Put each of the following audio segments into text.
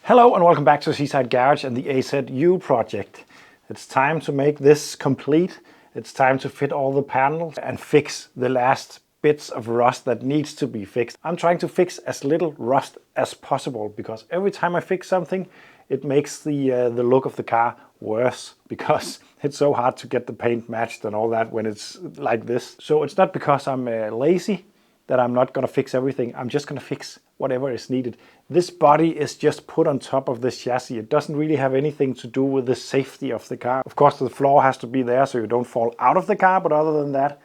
Hello and welcome back to Seaside Garage and the AZU project. It's time to make this complete. It's time to fit all the panels and fix the last bits of rust that needs to be fixed. I'm trying to fix as little rust as possible because every time I fix something, it makes the look of the car worse because it's so hard to get the paint matched and all that when it's like this. So it's not because I'm lazy that I'm not going to fix everything. I'm just going to fix whatever is needed. This body is just put on top of this chassis. It doesn't really have anything to do with the safety of the car. Of course, the floor has to be there so you don't fall out of the car, but other than that,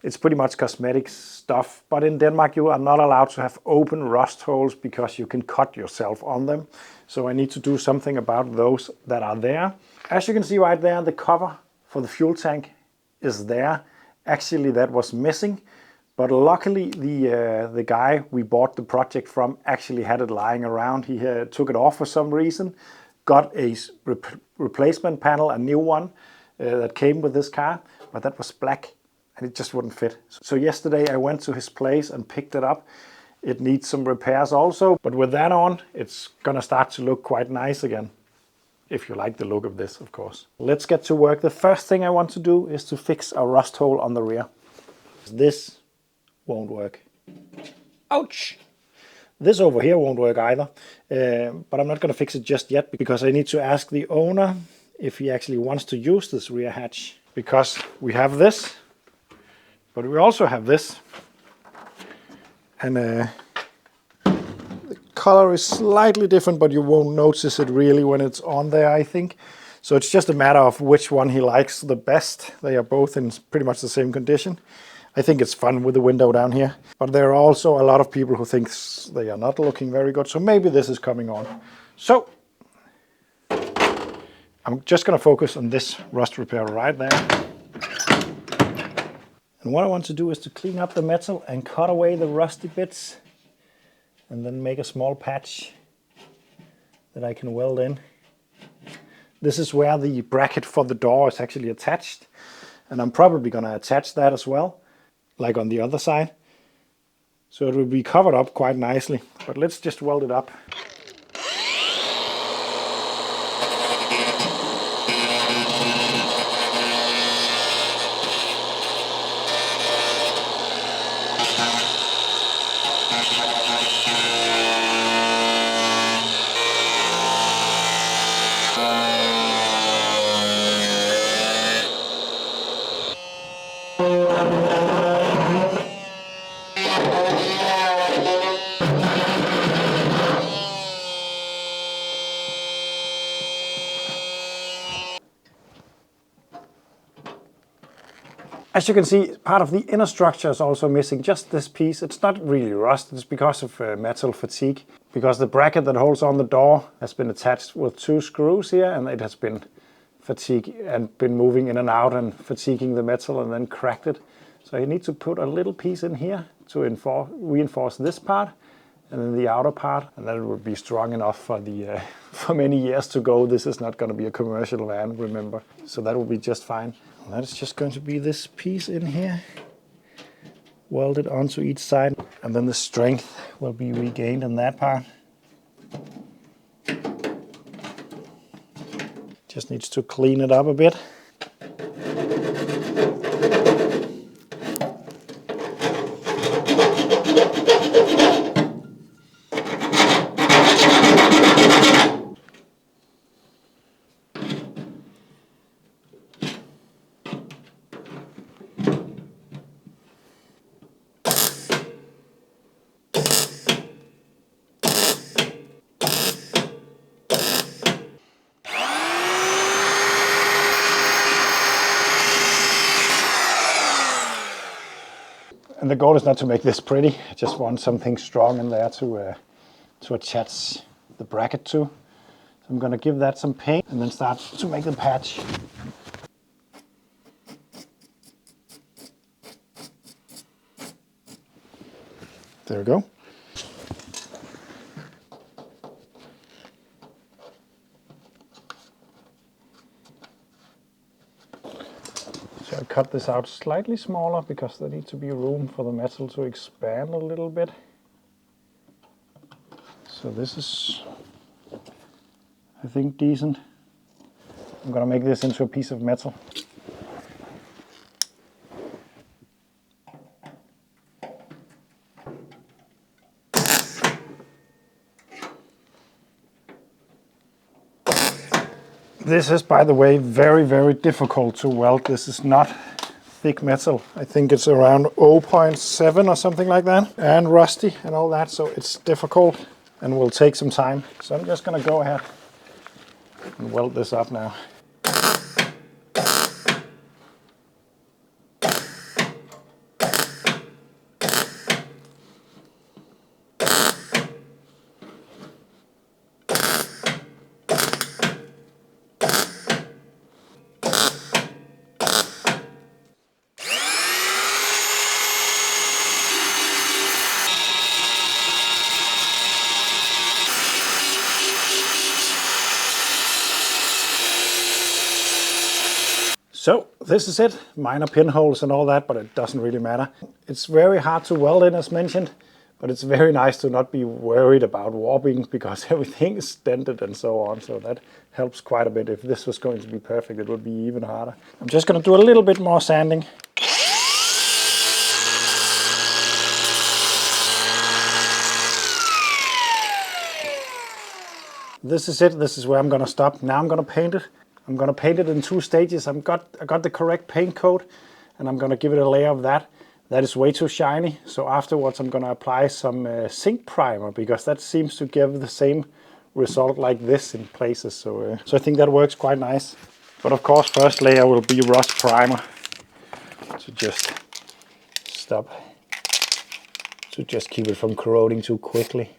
it's pretty much cosmetic stuff. But in Denmark, you are not allowed to have open rust holes because you can cut yourself on them. So I need to do something about those that are there. As you can see right there, the cover for the fuel tank is there. Actually, that was missing. But luckily, the guy we bought the project from actually had it lying around. He took it off for some reason, got a replacement panel, a new one that came with this car, but that was black and it just wouldn't fit. So yesterday I went to his place and picked it up. It needs some repairs also, but with that on, it's gonna start to look quite nice again. If you like the look of this, of course. Let's get to work. The first thing I want to do is to fix a rust hole on the rear. This won't work. Ouch! This over here won't work either, but I'm not going to fix it just yet because I need to ask the owner if he actually wants to use this rear hatch. Because we have this, but we also have this, and the color is slightly different, but you won't notice it really when it's on there, I think. So it's just a matter of which one he likes the best. They are both in pretty much the same condition. I think it's fun with the window down here, but there are also a lot of people who think they are not looking very good, so maybe this is coming on. So I'm just going to focus on this rust repair right there. And what I want to do is to clean up the metal and cut away the rusty bits and then make a small patch that I can weld in. This is where the bracket for the door is actually attached, and I'm probably going to attach that as well, like on the other side. So it will be covered up quite nicely, but let's just weld it up. As you can see, part of the inner structure is also missing, just this piece. It's not really rust, it's because of metal fatigue. Because the bracket that holds on the door has been attached with 2 screws here, and it has been fatigued and been moving in and out and fatiguing the metal and then cracked it. So you need to put a little piece in here to reinforce this part and then the outer part, and then it will be strong enough for the for many years to go. This is not going to be a commercial van, remember. So that will be just fine. That is just going to be this piece in here, welded onto each side, and then the strength will be regained in that part. Just needs to clean it up a bit. And the goal is not to make this pretty, I just want something strong in there to attach the bracket to. So I'm going to give that some paint and then start to make the patch. There we go. So I cut this out slightly smaller because there needs to be room for the metal to expand a little bit. So this is I think decent. I'm gonna make this into a piece of metal. This is, by the way, very, very difficult to weld. This is not thick metal. I think it's around 0.7 or something like that, and rusty and all that, so it's difficult and will take some time. So I'm just gonna go ahead and weld this up now. So this is it, minor pinholes and all that, but it doesn't really matter. It's very hard to weld in, as mentioned, but it's very nice to not be worried about warping because everything is dented and so on, so that helps quite a bit. If this was going to be perfect, it would be even harder. I'm just going to do a little bit more sanding. This is it, this is where I'm going to stop. Now I'm going to paint it. I'm going to paint it in 2 stages. I got the correct paint coat, and I'm going to give it a layer of that. That is way too shiny, so afterwards I'm going to apply some zinc primer, because that seems to give the same result like this in places. So I think that works quite nice. But of course, first layer will be rust primer to just keep it from corroding too quickly.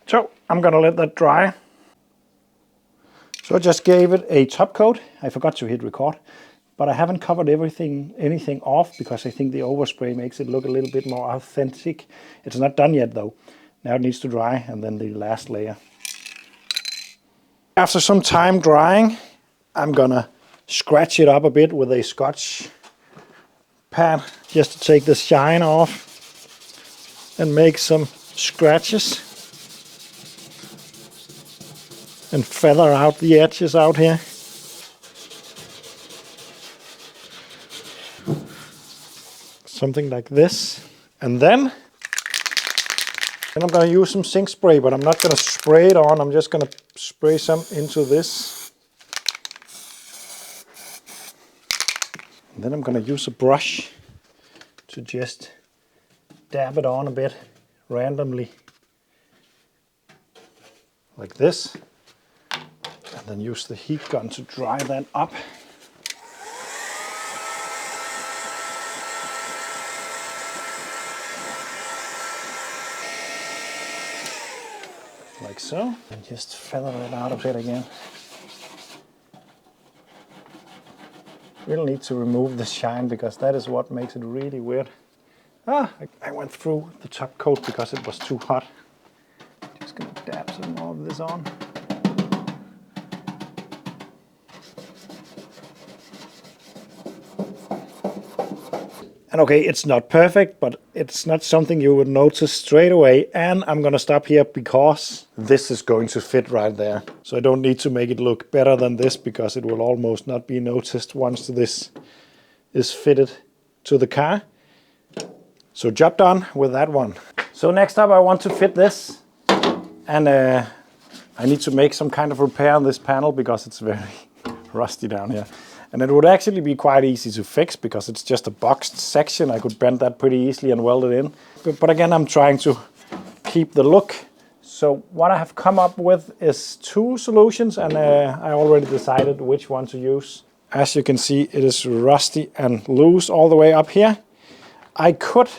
So I'm gonna let that dry. So I just gave it a top coat. I forgot to hit record, but I haven't covered anything off because I think the overspray makes it look a little bit more authentic. It's not done yet though. Now it needs to dry, and then the last layer. After some time drying, I'm gonna scratch it up a bit with a Scotch pad just to take the shine off and make some scratches. And feather out the edges out here. Something like this. And then I'm going to use some zinc spray, but I'm not going to spray it on. I'm just going to spray some into this. And then I'm going to use a brush to just dab it on a bit randomly. Like this. And then use the heat gun to dry that up. Like so. And just feather it out of it again. Really need to remove the shine because that is what makes it really weird. I went through the top coat because it was too hot. Just gonna dab some more of this on. And okay, it's not perfect, but it's not something you would notice straight away. And I'm gonna stop here because this is going to fit right there. So I don't need to make it look better than this because it will almost not be noticed once this is fitted to the car. So job done with that one. So next up I want to fit this. And I need to make some kind of repair on this panel because it's very rusty down here. And it would actually be quite easy to fix because it's just a boxed section. I could bend that pretty easily and weld it in. But again, I'm trying to keep the look. So what I have come up with is 2 solutions, and I already decided which one to use. As you can see, it is rusty and loose all the way up here. I could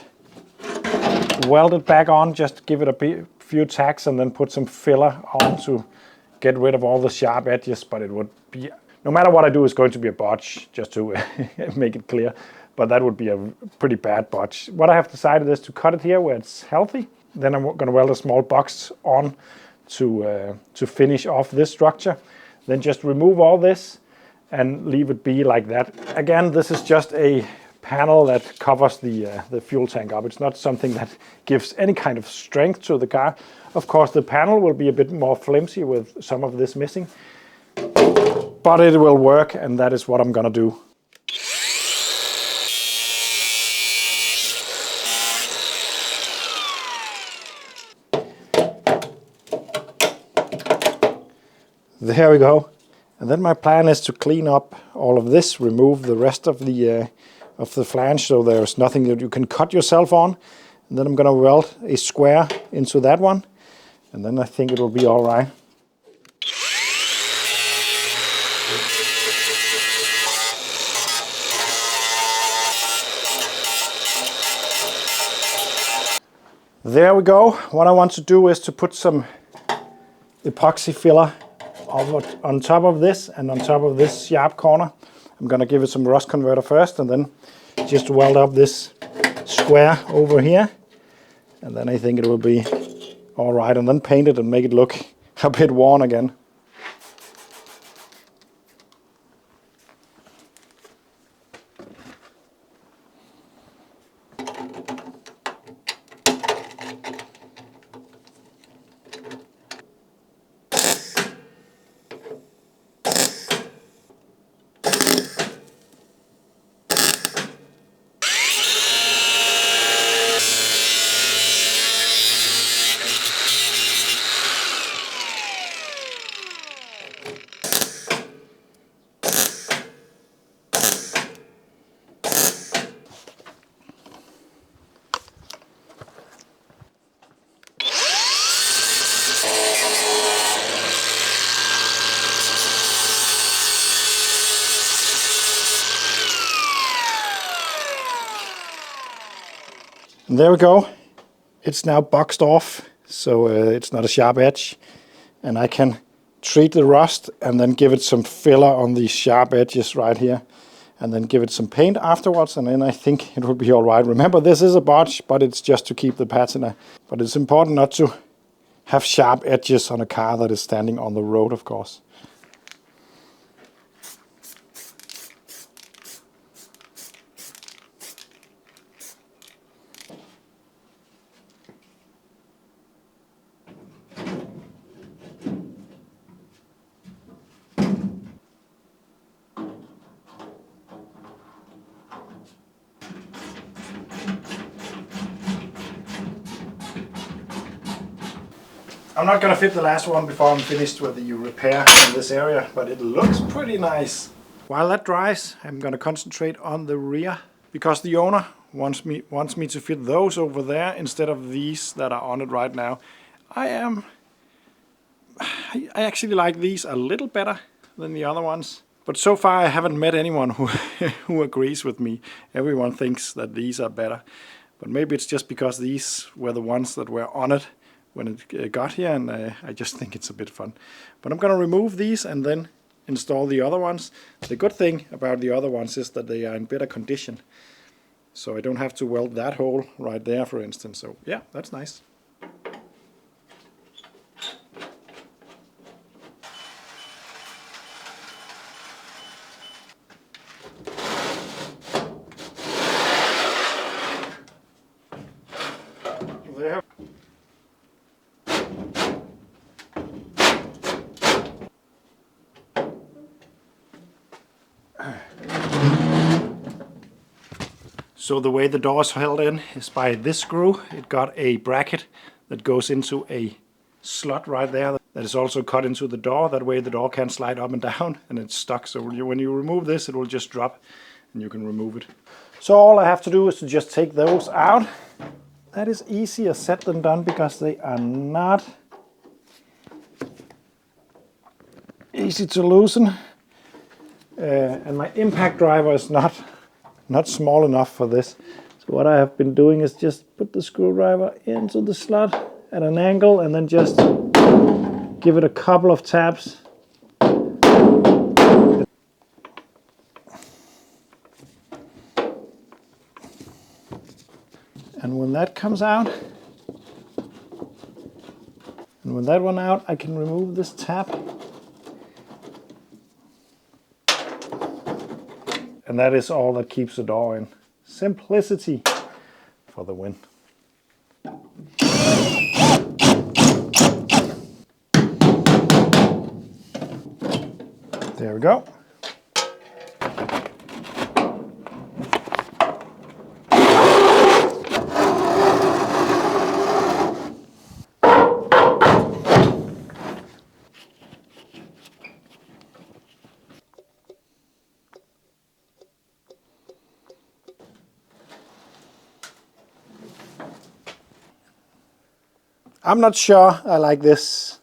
weld it back on, just give it a few tacks and then put some filler on to get rid of all the sharp edges, but it would be, no matter what I do, it's going to be a botch, just to make it clear. But that would be a pretty bad botch. What I have decided is to cut it here where it's healthy. Then I'm going to weld a small box on to finish off this structure. Then just remove all this and leave it be like that. Again, this is just a panel that covers the fuel tank up. It's not something that gives any kind of strength to the car. Of course, the panel will be a bit more flimsy with some of this missing, but it will work, and that is what I'm gonna do. There we go. And then my plan is to clean up all of this, remove the rest of the flange so there's nothing that you can cut yourself on. And then I'm gonna weld a square into that one, and then I think it will be all right. There we go. What I want to do is to put some epoxy filler on top of this and on top of this sharp corner. I'm gonna give it some rust converter first and then just weld up this square over here. And then I think it will be all right, and then paint it and make it look a bit worn again. And there we go. It's now boxed off, so it's not a sharp edge. And I can treat the rust and then give it some filler on these sharp edges right here. And then give it some paint afterwards, and then I think it will be all right. Remember, this is a bodge, but it's just to keep the patina. But it's important not to have sharp edges on a car that is standing on the road, of course. I'm not gonna fit the last one before I'm finished with the repair in this area, but it looks pretty nice. While that dries, I'm gonna concentrate on the rear, because the owner wants me to fit those over there instead of these that are on it right now. I actually like these a little better than the other ones, but so far I haven't met anyone who agrees with me. Everyone thinks that these are better, but maybe it's just because these were the ones that were on it when it got here, and I just think it's a bit fun. But I'm gonna remove these and then install the other ones. The good thing about the other ones is that they are in better condition, so I don't have to weld that hole right there, for instance. So yeah, that's nice. There. So the way the door is held in is by this screw. It got a bracket that goes into a slot right there that is also cut into the door. That way the door can slide up and down, and it's stuck. So when you remove this, it will just drop and you can remove it. So all I have to do is to just take those out. That is easier said than done because they are not easy to loosen. And my impact driver is not small enough for this. So what I have been doing is just put the screwdriver into the slot at an angle and then just give it a couple of taps. And when that comes out, and when that one out, I can remove this tab. And that is all that keeps the door in. Simplicity for the win. There we go. I'm not sure I like this.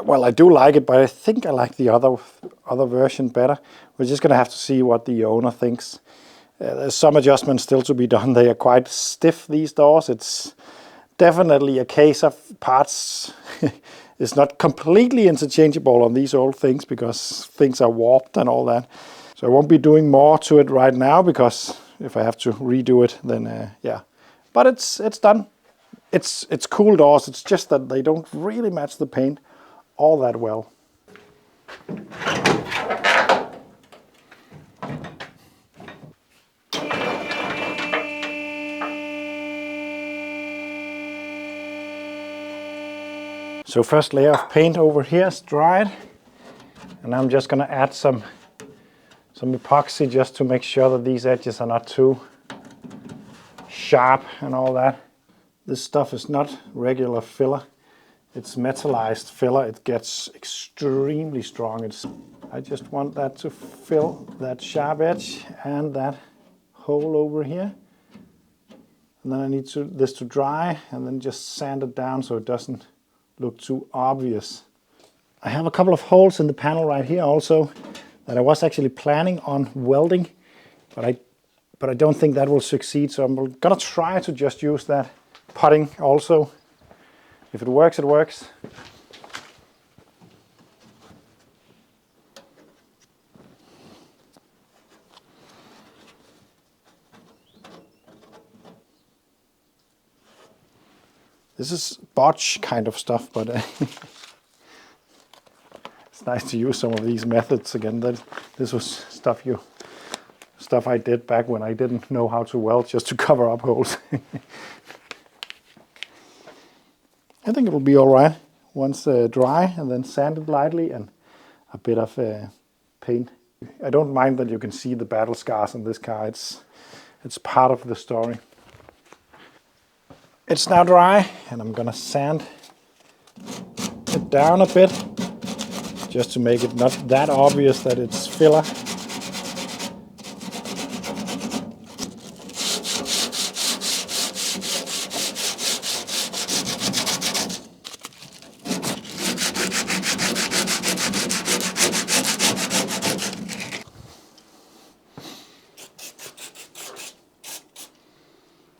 Well, I do like it, but I think I like the other version better. We're just going to have to see what the owner thinks. There's some adjustments still to be done. They are quite stiff, these doors. It's definitely a case of parts. It's not completely interchangeable on these old things because things are warped and all that. So I won't be doing more to it right now because if I have to redo it, then yeah. But it's done. It's cool doors. It's just that they don't really match the paint all that well. So first layer of paint over here is dried, and I'm just going to add some epoxy just to make sure that these edges are not too sharp and all that. This stuff is not regular filler. It's metallized filler. It gets extremely strong. I just want that to fill that sharp edge and that hole over here. And then I need this to dry and then just sand it down so it doesn't look too obvious. I have a couple of holes in the panel right here also that I was actually planning on welding, but I don't think that will succeed. So I'm gonna try to just use that putting also. If it works, it works. This is botch kind of stuff, but it's nice to use some of these methods again. This was stuff I did back when I didn't know how to weld, just to cover up holes. I think it will be all right once dry, and then sand it lightly and a bit of paint. I don't mind that you can see the battle scars on this car. It's part of the story. It's now dry, and I'm gonna sand it down a bit just to make it not that obvious that it's filler.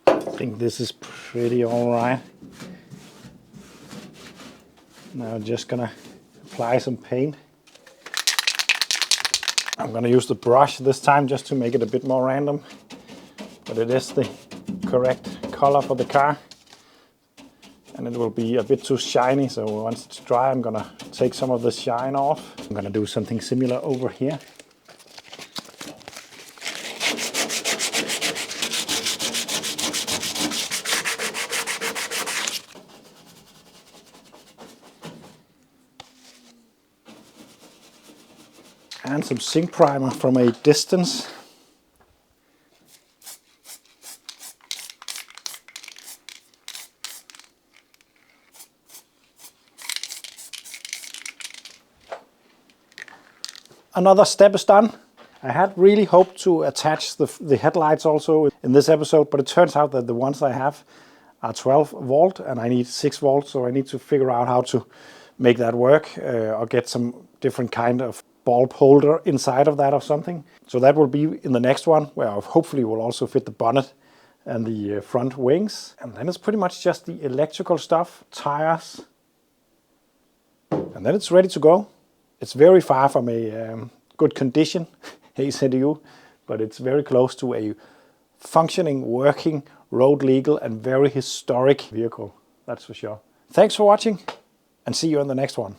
I think this is pretty all right. Now I'm just gonna apply some paint. I'm gonna use the brush this time just to make it a bit more random, but it is the correct color for the car. And it will be a bit too shiny, so once it's dry I'm gonna take some of the shine off. I'm gonna do something similar over here. And some zinc primer from a distance. Another step is done. I had really hoped to attach the headlights also in this episode, but it turns out that the ones I have are 12 volt and I need 6 volts, so I need to figure out how to make that work or get some different kind of bulb holder inside of that or something. So that will be in the next one, where I hopefully will also fit the bonnet and the front wings. And then it's pretty much just the electrical stuff, tires, and then it's ready to go. It's very far from a good condition AZU, but it's very close to a functioning, working, road legal and very historic vehicle, that's for sure. Thanks for watching and see you in the next one.